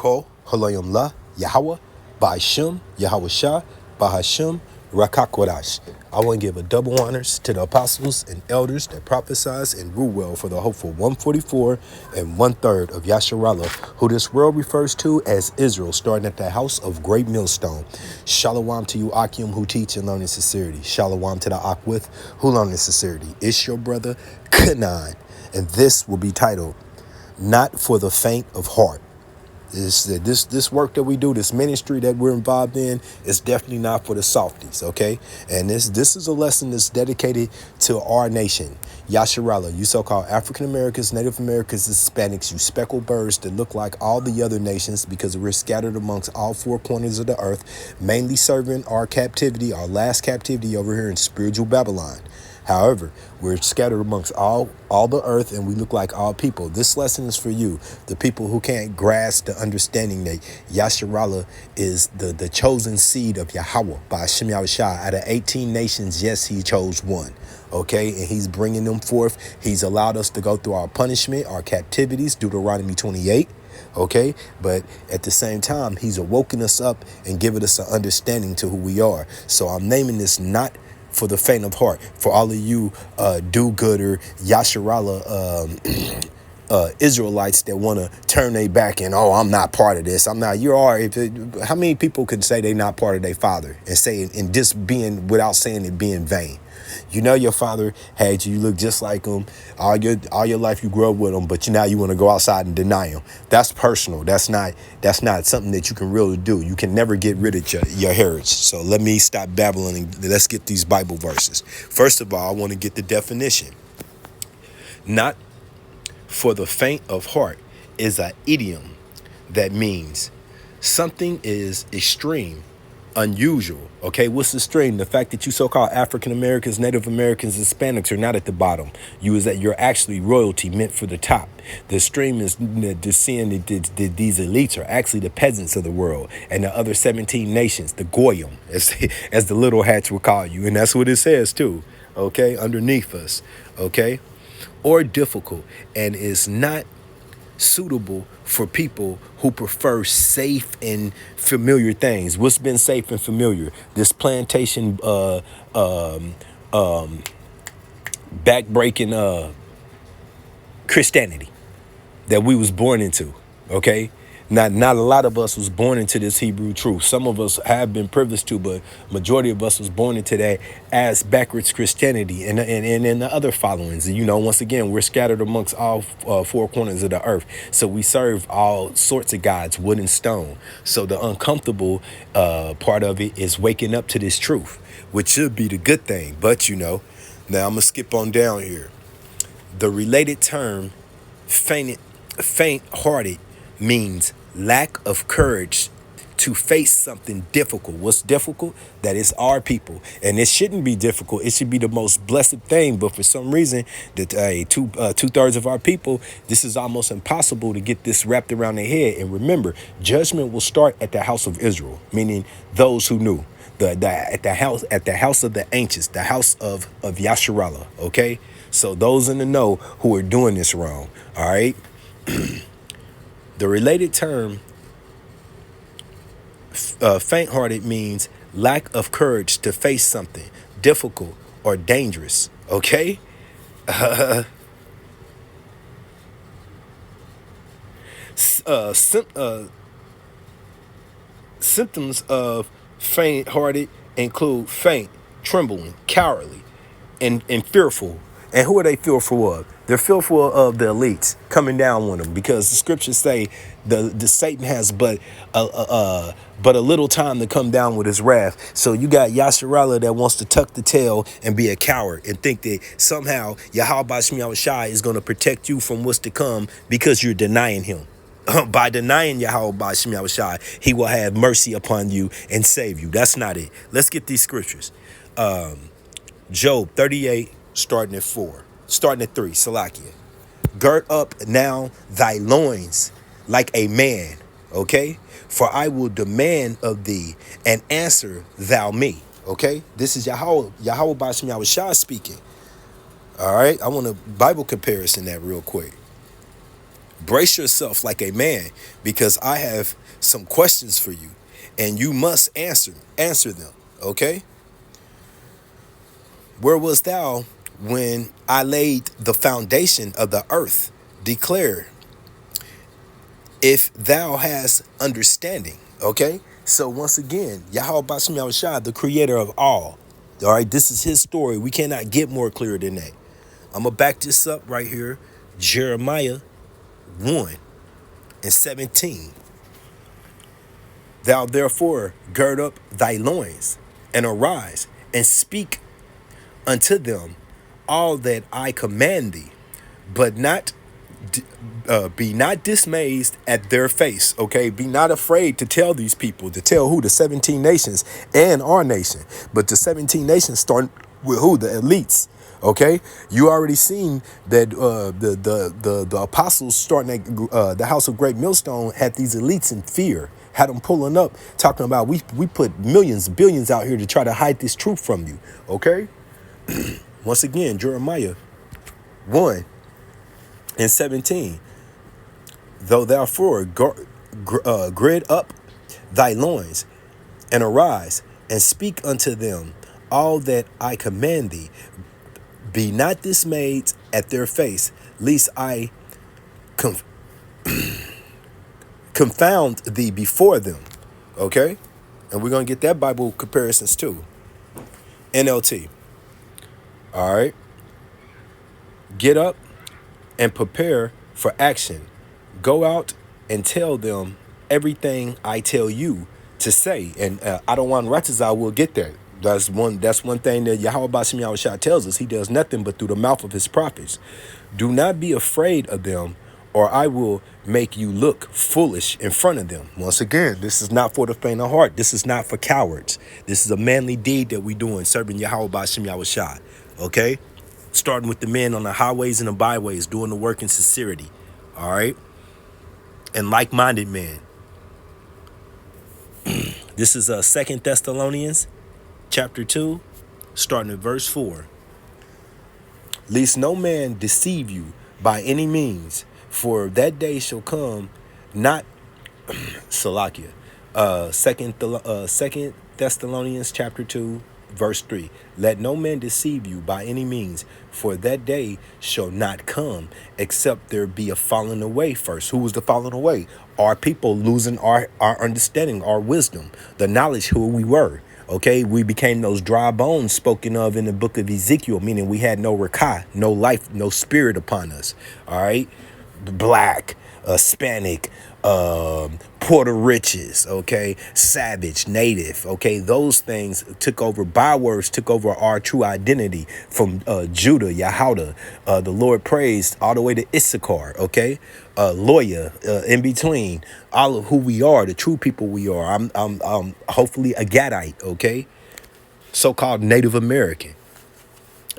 Ko, Halayim La, Yahweh, Ba'ashem, Yahweh Shah, Bahashem, Rakakwadash. I want to give a double honors to the apostles and elders that prophesied and rule well for the hopeful 144 and 1/3 of Yasharallah, who this world refers to as Israel, starting at the house of Great Millstone. Shalom to you, Akim, who teach and learn in sincerity. Shalom to the Akwith, who learn in sincerity. It's your brother, Kanan, and this will be titled, Not for the Faint of Heart. This work that we do, this ministry that we're involved in, is definitely not for the softies, okay? And this is a lesson that's dedicated to our nation, Yasharallah, you so-called African Americans, Native Americans, Hispanics, you speckled birds that look like all the other nations because we're scattered amongst all four corners of the earth, mainly serving our captivity, our last captivity over here in spiritual Babylon. However, we're scattered amongst all the earth, and we look like all people. This lesson is for you, the people who can't grasp the understanding that Yasharallah is the chosen seed of Yahweh by Hashem Yahushua. Out of 18 nations, yes, he chose one. Okay, and he's bringing them forth. He's allowed us to go through our punishment, our captivities, Deuteronomy 28. Okay, but at the same time, he's awoken us up and given us an understanding to who we are. So I'm naming this not for the faint of heart. For all of you do-gooder Yasharallah Israelites that want to turn their back and, oh, I'm not part of this. I'm not. You are. How many people can say they're not part of their father and say it and just being without saying it being vain? You know your father had you. You look just like him. All your life you grew up with him, but now you want to go outside and deny him. That's personal. That's not something that you can really do. You can never get rid of your heritage. So let me stop babbling and let's get these Bible verses. First of all, I want to get the definition. Not for the faint of heart is an idiom that means something is extreme, unusual. Okay, what's the stream? The fact that you so-called African Americans, Native Americans, Hispanics are not at the bottom. You're actually royalty meant for the top. The stream is seeing that these elites are actually the peasants of the world, and the other 17 nations, the Goyim, as the little hats will call you, and that's what it says too. Okay, underneath us. Okay, or difficult, and is not suitable for people who prefer safe and familiar things. What's been safe and familiar? This plantation backbreaking Christianity that we was born into. Okay, not a lot of us was born into this Hebrew truth. Some of us have been privileged to, but majority of us was born into that as backwards Christianity and the other followings. You know, once again, we're scattered amongst all four corners of the earth. So we serve all sorts of gods, wood and stone. So the uncomfortable part of it is waking up to this truth, which should be the good thing. But, you know, now I'm going to skip on down here. The related term, faint-hearted, means lack of courage to face something difficult. What's difficult? That is our people, and it shouldn't be difficult. It should be the most blessed thing. But for some reason, that 2/3 of our people, this is almost impossible to get this wrapped around their head. And remember, judgment will start at the house of Israel, meaning those who knew. At the house of the ancients, the house of Yasharallah. Okay, so those in the know who are doing this wrong. All right. The related term, faint-hearted, means lack of courage to face something difficult or dangerous. Okay? Symptoms of faint-hearted include faint, trembling, cowardly, and fearful. And who are they fearful of? They're fearful of the elites coming down on them, because the scriptures say the Satan has but a little time to come down with his wrath. So you got Yasharallah that wants to tuck the tail and be a coward and think that somehow Yahweh Shai is going to protect you from what's to come because you're denying him. By denying Yahweh Shai, he will have mercy upon you and save you. That's not it. Let's get these scriptures. Job 38, starting at 3, Salakia. Gird up now thy loins like a man, okay? For I will demand of thee, and answer thou me, okay? This is Yahweh B'Shem Yahushua speaking. All right, I want a Bible comparison that real quick. Brace yourself like a man, because I have some questions for you, and you must answer them. Okay? Where was thou when I laid the foundation of the earth? Declare if thou hast understanding. Okay? So once again, Yahweh Bashem Yahushua, the creator of all. All right, this is his story. We cannot get more clear than that. I'm gonna back this up right here. Jeremiah 1:17. Thou therefore gird up thy loins and arise and speak unto them all that I command thee, but not be not dismayed at their face. Okay, be not afraid to tell these people, to tell who? The 17 nations and our nation. But the 17 nations start with who? The elites. Okay, you already seen that the apostles starting at the house of Great Millstone had these elites in fear, had them pulling up, talking about we put millions, billions out here to try to hide this truth from you. Okay, once again, Jeremiah 1:17. Though therefore gird up thy loins and arise and speak unto them all that I command thee, be not dismayed at their face, lest I confound thee before them. Okay? And we're going to get that Bible comparisons too. NLT. All right? Get up and prepare for action. Go out and tell them everything I tell you to say. And I don't want Ratazah will get there. That's one thing that Yahweh Bashem Yahushua tells us. He does nothing but through the mouth of his prophets. Do not be afraid of them, or I will make you look foolish in front of them. Once again, this is not for the faint of heart. This is not for cowards. This is a manly deed that we doing, serving Yahweh Bashem Yahushua. Okay? Starting with the men on the highways and the byways, doing the work in sincerity. All right? And like-minded men. This is 2 Thessalonians chapter 2, starting at verse 4. Lest no man deceive you by any means, for that day shall come, not Salakia. Second Thessalonians chapter 2, verse 3. Let no man deceive you by any means, for that day shall not come, except there be a falling away first. Who was the falling away? Our people losing our understanding, our wisdom, the knowledge who we were. Okay, we became those dry bones spoken of in the book of Ezekiel, meaning we had no rakah, no life, no spirit upon us. All right, black, Hispanic, Puerto Riches, okay, savage, native, okay, those things took over, bywords took over our true identity from Judah, Yahudah, the Lord praised, all the way to Issachar, okay, lawyer, in between, all of who we are, the true people we are. I'm hopefully a Gadite, okay, so-called Native American.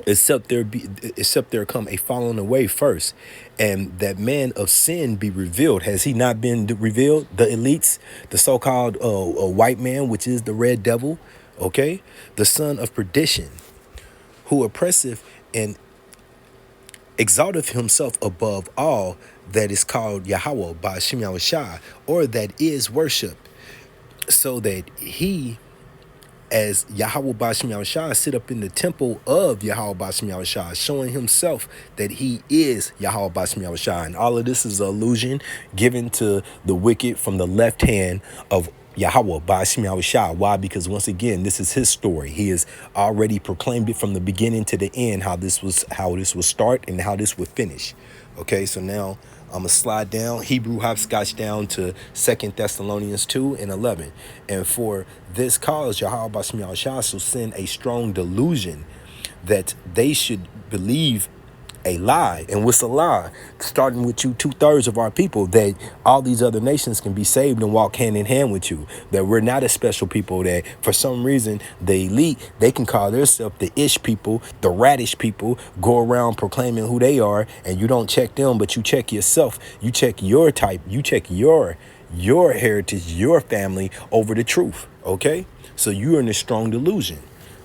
Except there come a falling away first, and that man of sin be revealed. Has he not been revealed? The elites, the so-called white man, which is the red devil, okay, the son of perdition, who oppresseth and exalteth himself above all that is called Yahweh by Shem Yahushua, or that is worshipped, so that he, as Yahweh Bashem Yahushua, sit up in the temple of Yahweh Bashem Yahushua, showing himself that he is Yahweh Bashem Yahushua. And all of this is an allusion given to the wicked from the left hand of Yahweh Bashem Yahushua. Why? Because once again, this is his story. He has already proclaimed it from the beginning to the end, how this would start and how this would finish. Okay, so now I'm going to slide down, Hebrew hopscotch down to 2 Thessalonians 2:11. And for this cause, Yahweh Bashem Yahushua shall send a strong delusion that they should believe a lie. And what's a lie? Starting with you, 2/3 of our people, that all these other nations can be saved and walk hand in hand with you. That we're not a special people, that for some reason, the elite, they can call themselves the ish people, the radish people, go around proclaiming who they are, and you don't check them, but you check yourself. You check your type, you check your heritage, your family over the truth. Okay? So you're in a strong delusion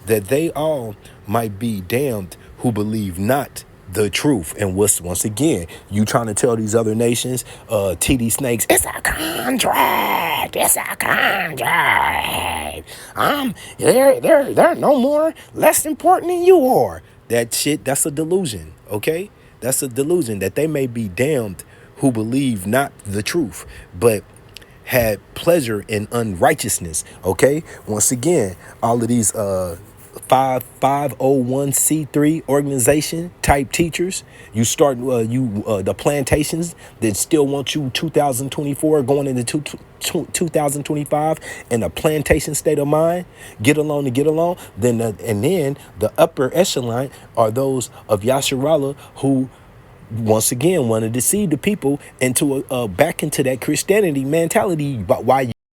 that they all might be damned who believe not, the truth. And once again, you trying to tell these other nations, TD Snakes, it's a contract, it's a contract. They're no more less important than you are. That shit, that's a delusion, okay? That's a delusion that they may be damned who believe not the truth, but had pleasure in unrighteousness. Okay, once again, all of these 501c3 organization type teachers, you start the plantations that still want you 2024 going into 2025 in a plantation state of mind, get along to get along. Then and then the upper echelon are those of Yasharallah who once again want to deceive the people into back into that Christianity mentality. But why